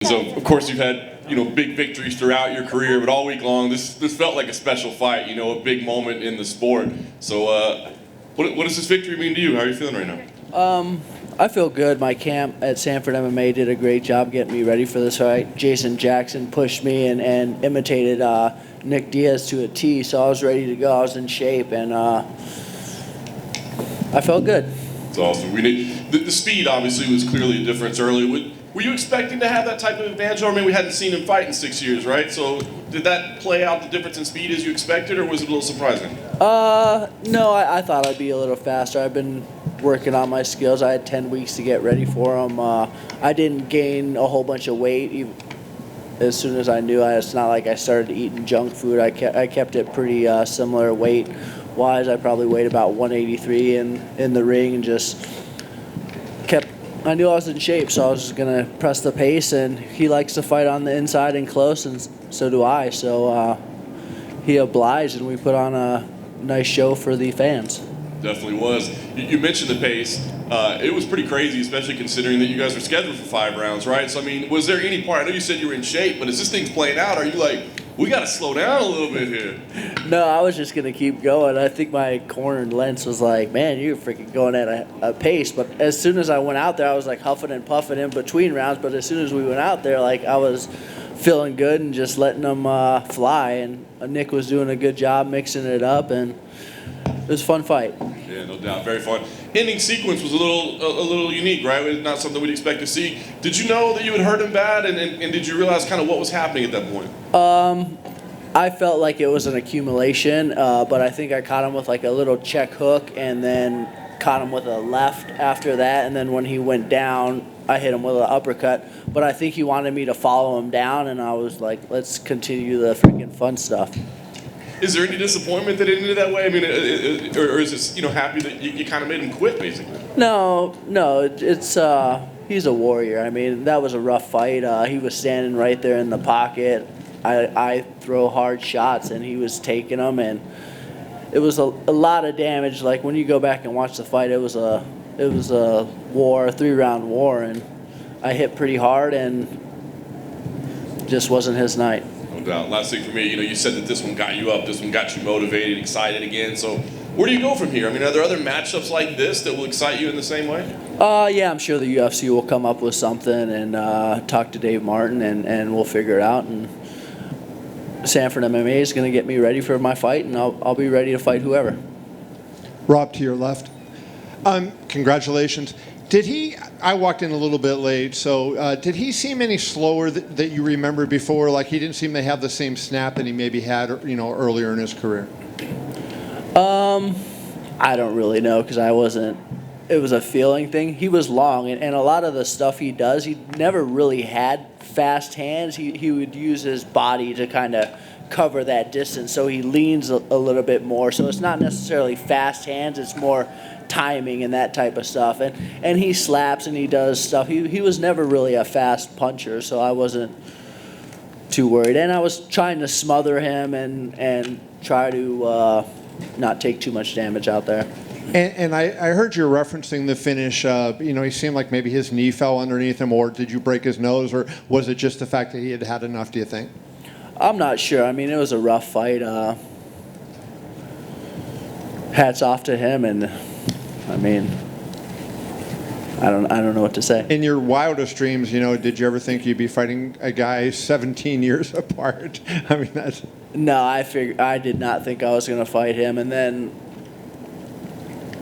So, of course, you've had big victories throughout your career, but all week long, this felt like a special fight. A big moment in the sport. So, what does this victory mean to you? How are you feeling right now? I feel good. My camp at Sanford MMA did a great job getting me ready for this fight. Jason Jackson pushed me and imitated Nick Diaz to a T, so I was ready to go. I was in shape, and I felt good. It's awesome. The speed obviously was clearly a difference early. Were you expecting to have that type of advantage? I mean, we hadn't seen him fight in 6 years, right? So did that play out the difference in speed as you expected, or was it a little surprising? No, I thought I'd be a little faster. I've been working on my skills. I had 10 weeks to get ready for them. I didn't gain a whole bunch of weight as soon as I knew. It's not like I started eating junk food. I kept it pretty similar weight-wise. I probably weighed about 183 in the ring and just kept. I knew I was in shape, so I was just going to press the pace, and he likes to fight on the inside and close, and so do I. So he obliged, and we put on a nice show for the fans. Definitely was. You mentioned the pace. It was pretty crazy, especially considering that you guys were scheduled for 5 rounds, right? So, I mean, was there any part, I know you said you were in shape, but as this thing's playing out, are you like, we got to slow down a little bit here? No, I was just going to keep going. I think my corner and Lentz was like, man, you're freaking going at a pace. But as soon as I went out there, I was like huffing and puffing in between rounds. But as soon as we went out there, like I was feeling good and just letting them fly. And Nick was doing a good job mixing it up, and it was a fun fight. Yeah, no doubt, very fun. Ending sequence was a little unique, right? Not something we'd expect to see. Did you know that you had hurt him bad, and did you realize kind of what was happening at that point? I felt like it was an accumulation, but I think I caught him with like a little check hook, and then caught him with a left after that, and then when he went down, I hit him with an uppercut. But I think he wanted me to follow him down, and I was like, let's continue the freaking fun stuff. Is there any disappointment that it ended that way? I mean, or is this happy that you kind of made him quit, basically? No, it's he's a warrior. I mean, that was a rough fight. He was standing right there in the pocket. I throw hard shots, and he was taking them, and it was a lot of damage. Like when you go back and watch the fight, it was a war, a 3-round war, and I hit pretty hard, and just wasn't his night. No doubt. Last thing for me, you said that this one got you up, this one got you motivated, excited again. So where do you go from here? I mean, are there other matchups like this that will excite you in the same way? Yeah, I'm sure the UFC will come up with something and talk to Dave Martin, and we'll figure it out. And Sanford MMA is going to get me ready for my fight, and I'll be ready to fight whoever. Rob, to your left. Congratulations. I walked in a little bit late, so did he seem any slower that you remember before? Like he didn't seem to have the same snap that he maybe had, earlier in his career? I don't really know because it was a feeling thing. He was long, and a lot of the stuff he does, he never really had fast hands. He would use his body to kind of cover that distance, so he leans a little bit more. So it's not necessarily fast hands, it's more timing and that type of stuff. And he slaps and he does stuff. He was never really a fast puncher, so I wasn't too worried. And I was trying to smother him and try to not take too much damage out there. And I heard you referencing the finish. He seemed like maybe his knee fell underneath him, or did you break his nose, or was it just the fact that he had had enough, do you think? I'm not sure. I mean, it was a rough fight. Hats off to him, and I mean, I don't know what to say. In your wildest dreams, did you ever think you'd be fighting a guy 17 years apart? I mean, that's... No, I did not think I was going to fight him, and then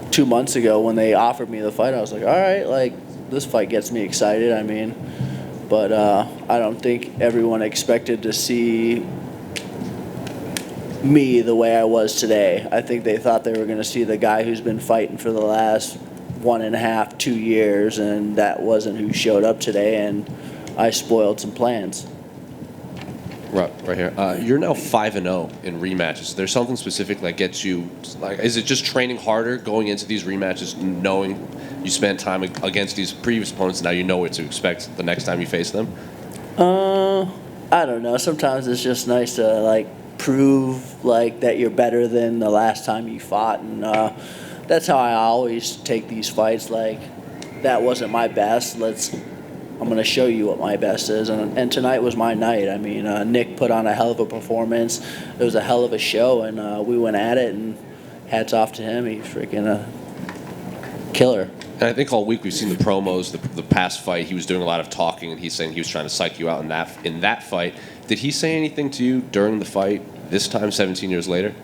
2 months ago when they offered me the fight, I was like, all right, like this fight gets me excited. I mean, but I don't think everyone expected to see me the way I was today. I think they thought they were going to see the guy who's been fighting for the last 1.5, 2 years, and that wasn't who showed up today, and I spoiled some plans. Right here. You're now 5-0 in rematches. There's something specific that gets you, like, is it just training harder going into these rematches, knowing you spent time against these previous opponents, now you know what to expect the next time you face them? I don't know. Sometimes it's just nice to prove that you're better than the last time you fought, and that's how I always take these fights. Like, that wasn't my best. Let's I'm gonna show you what my best is, and tonight was my night. I mean, Nick put on a hell of a performance. It was a hell of a show, and we went at it. And hats off to him. He's freaking a killer. And I think all week we've seen the promos, the past fight. He was doing a lot of talking, and he's saying he was trying to psych you out in that fight. Did he say anything to you during the fight? This time, 17 years later.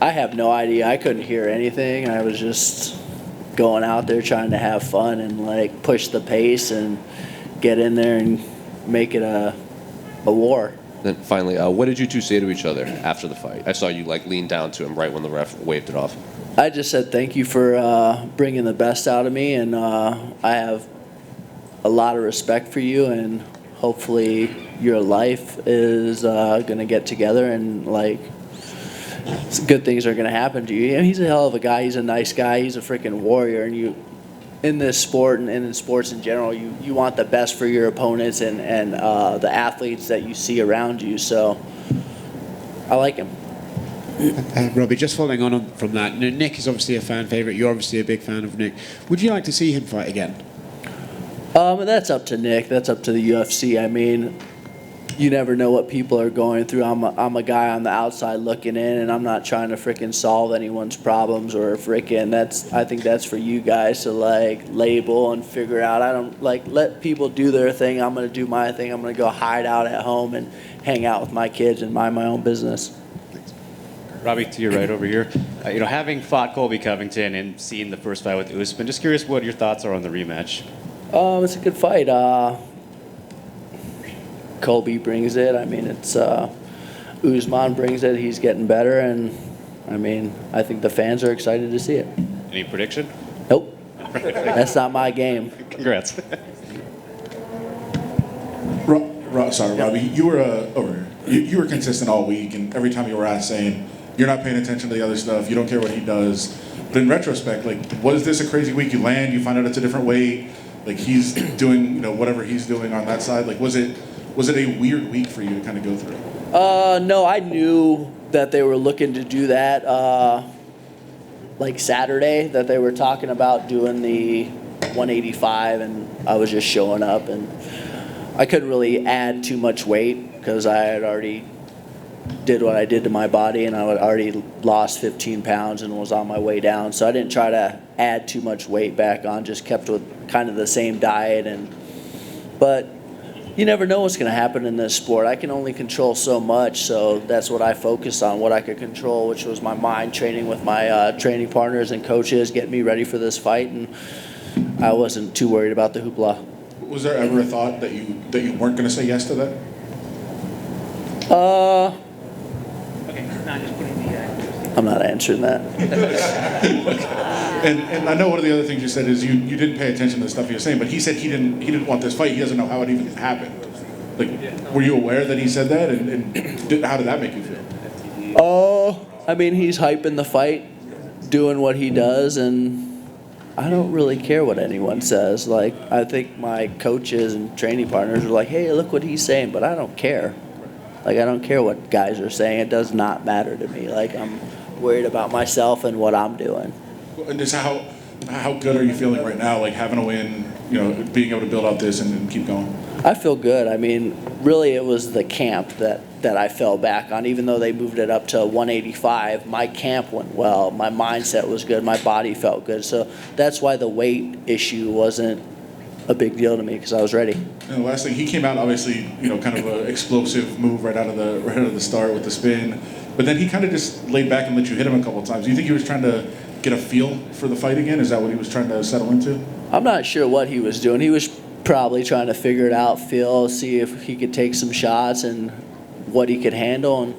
I have no idea. I couldn't hear anything. I was just going out there trying to have fun and like push the pace and get in there and make it a war. Then finally, what did you two say to each other after the fight? I saw you like lean down to him right when the ref waved it off. I just said thank you for bringing the best out of me, and I have a lot of respect for you, and hopefully your life is going to get together and like good things are going to happen to you. You know, he's a hell of a guy. He's a nice guy. He's a freaking warrior, and you in this sport and in sports in general, you want the best for your opponents and the athletes that you see around you. So I like him. Robbie, just following on from that, Nick is obviously a fan favorite. You're obviously a big fan of Nick. Would you like to see him fight again? That's up to Nick. That's up to the UFC. I mean, you never know what people are going through. I'm a guy on the outside looking in, and I'm not trying to freaking solve anyone's problems or freaking. I think that's for you guys to like label and figure out. I don't like let people do their thing. I'm gonna do my thing. I'm gonna go hide out at home and hang out with my kids and mind my own business. Robbie, to your right over here. Having fought Colby Covington and seen the first fight with Usman, just curious what your thoughts are on the rematch. It's a good fight. Colby brings it. I mean, it's Usman brings it. He's getting better, and I mean, I think the fans are excited to see it. Any prediction? Nope, that's not my game. Congrats. Sorry, Robbie. You were over here. You were consistent all week, and every time you were asked, saying you're not paying attention to the other stuff. You don't care what he does. But in retrospect, like, was this a crazy week? You land, you find out it's a different weight. Like he's doing, whatever he's doing on that side. Like, was it a weird week for you to kind of go through? No, I knew that they were looking to do that. Like Saturday, that they were talking about doing the 185, and I was just showing up, and I couldn't really add too much weight because I had already did what I did to my body, and I had already lost 15 pounds and was on my way down. So I didn't try to add too much weight back on, just kept with kind of the same diet. But you never know what's going to happen in this sport. I can only control so much, so that's what I focused on, what I could control, which was my mind, training with my training partners and coaches, getting me ready for this fight, and I wasn't too worried about the hoopla. Was there ever a thought that you weren't going to say yes to that? I'm not answering that. And I know one of the other things you said is you didn't pay attention to the stuff he was saying, but he said he didn't want this fight. He doesn't know how it even happened. Like, were you aware that he said that, and how did that make you feel? Oh, I mean, he's hyping the fight, doing what he does, and I don't really care what anyone says. Like, I think my coaches and training partners are like, hey, look what he's saying, but I don't care. Like, I don't care what guys are saying. It does not matter to me. Like, I'm worried about myself and what I'm doing. And just how good are you feeling right now? Like having a win, being able to build out this and keep going. I feel good. I mean, really, it was the camp that I fell back on. Even though they moved it up to 185, my camp went well. My mindset was good. My body felt good. So that's why the weight issue wasn't a big deal to me, because I was ready. And the last thing, he came out obviously, kind of an explosive move right out of the start with the spin, but then he kind of just laid back and let you hit him a couple of times. Do you think he was trying to get a feel for the fight again? Is that what he was trying to settle into? I'm not sure what he was doing. He was probably trying to figure it out, feel, see if he could take some shots and what he could handle. And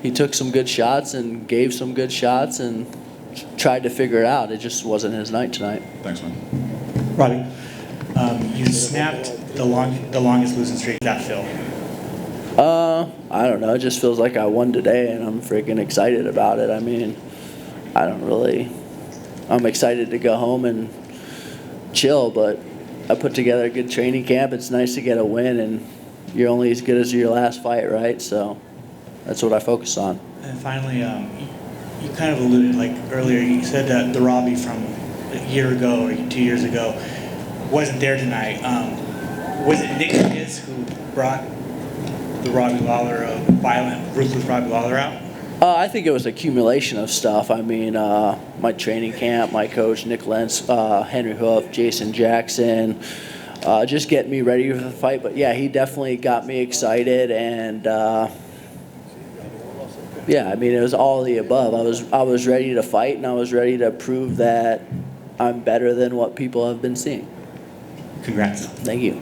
he took some good shots and gave some good shots and tried to figure it out. It just wasn't his night tonight. Thanks, man. Robbie, you snapped the longest losing streak. That feel? I don't know. It just feels like I won today, and I'm freaking excited about it. I mean, I'm excited to go home and chill, but I put together a good training camp. It's nice to get a win, and you're only as good as your last fight, right? So that's what I focus on. And finally, you kind of alluded, like earlier, you said that the Robbie from a year ago or 2 years ago wasn't there tonight. Was it Nick Diaz who brought the Robbie Lawler, violent, ruthless Robbie Lawler out? I think it was accumulation of stuff. I mean, my training camp, my coach, Nick Lentz, Henry Hoof, Jason Jackson, just getting me ready for the fight. But yeah, he definitely got me excited, and yeah, I mean, it was all of the above. I was ready to fight, and I was ready to prove that I'm better than what people have been seeing. Congrats. Thank you.